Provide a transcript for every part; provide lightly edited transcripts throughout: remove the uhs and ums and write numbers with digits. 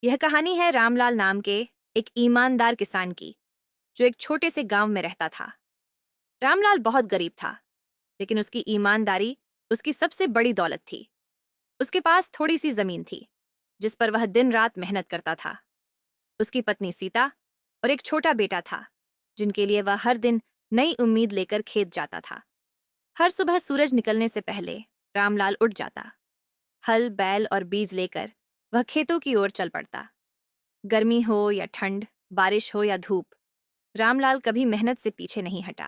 यह कहानी है रामलाल नाम के एक ईमानदार किसान की, जो एक छोटे से गांव में रहता था। रामलाल बहुत गरीब था, लेकिन उसकी ईमानदारी उसकी सबसे बड़ी दौलत थी। उसके पास थोड़ी सी जमीन थी, जिस पर वह दिन रात मेहनत करता था। उसकी पत्नी सीता और एक छोटा बेटा था, जिनके लिए वह हर दिन नई उम्मीद लेकर खेत जाता था। हर सुबह सूरज निकलने से पहले रामलाल उठ जाता। हल, बैल और बीज लेकर वह खेतों की ओर चल पड़ता। गर्मी हो या ठंड, बारिश हो या धूप, रामलाल कभी मेहनत से पीछे नहीं हटा।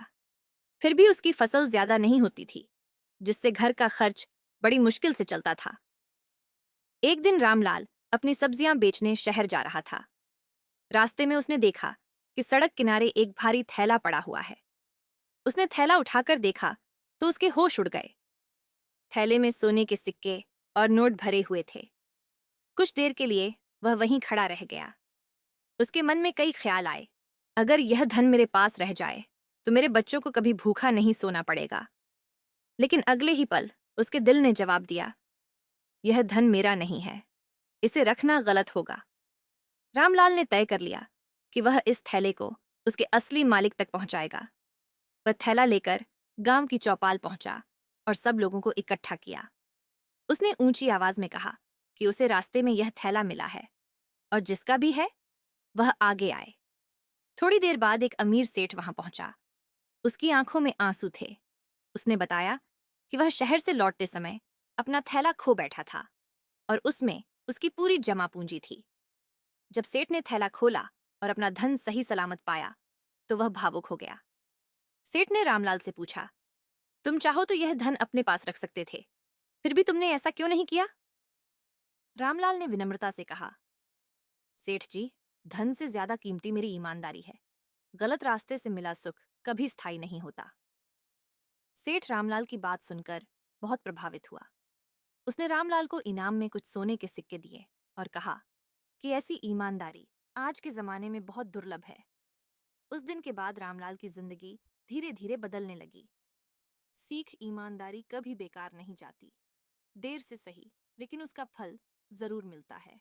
फिर भी उसकी फसल ज्यादा नहीं होती थी, जिससे घर का खर्च बड़ी मुश्किल से चलता था। एक दिन रामलाल अपनी सब्जियां बेचने शहर जा रहा था। रास्ते में उसने देखा कि सड़क किनारे एक भारी थैला पड़ा हुआ है। उसने थैला उठाकर देखा तो उसके होश उड़ गए। थैले में सोने के सिक्के और नोट भरे हुए थे। कुछ देर के लिए वह वहीं खड़ा रह गया। उसके मन में कई ख्याल आए। अगर यह धन मेरे पास रह जाए तो मेरे बच्चों को कभी भूखा नहीं सोना पड़ेगा। लेकिन अगले ही पल उसके दिल ने जवाब दिया, यह धन मेरा नहीं है, इसे रखना गलत होगा। रामलाल ने तय कर लिया कि वह इस थैले को उसके असली मालिक तक पहुंचाएगा। वह थैला लेकर गांव की चौपाल पहुंचा और सब लोगों को इकट्ठा किया। उसने ऊंची आवाज में कहा कि उसे रास्ते में यह थैला मिला है, और जिसका भी है वह आगे आए। थोड़ी देर बाद एक अमीर सेठ वहां पहुंचा। उसकी आंखों में आंसू थे। उसने बताया कि वह शहर से लौटते समय अपना थैला खो बैठा था, और उसमें उसकी पूरी जमा पूंजी थी। जब सेठ ने थैला खोला और अपना धन सही सलामत पाया, तो वह भावुक हो गया। सेठ ने रामलाल से पूछा, तुम चाहो तो यह धन अपने पास रख सकते थे, फिर भी तुमने ऐसा क्यों नहीं किया? रामलाल ने विनम्रता से कहा, सेठ जी, धन से ज्यादा कीमती मेरी ईमानदारी है। गलत रास्ते से मिला सुख कभी स्थायी नहीं होता। सेठ रामलाल की बात सुनकर बहुत प्रभावित हुआ। उसने रामलाल को इनाम में कुछ सोने के सिक्के दिए और कहा कि ऐसी ईमानदारी आज के जमाने में बहुत दुर्लभ है। उस दिन के बाद रामलाल की जिंदगी धीरे धीरे बदलने लगी। सीख, ईमानदारी कभी बेकार नहीं जाती। देर से सही, लेकिन उसका फल जरूर मिलता है।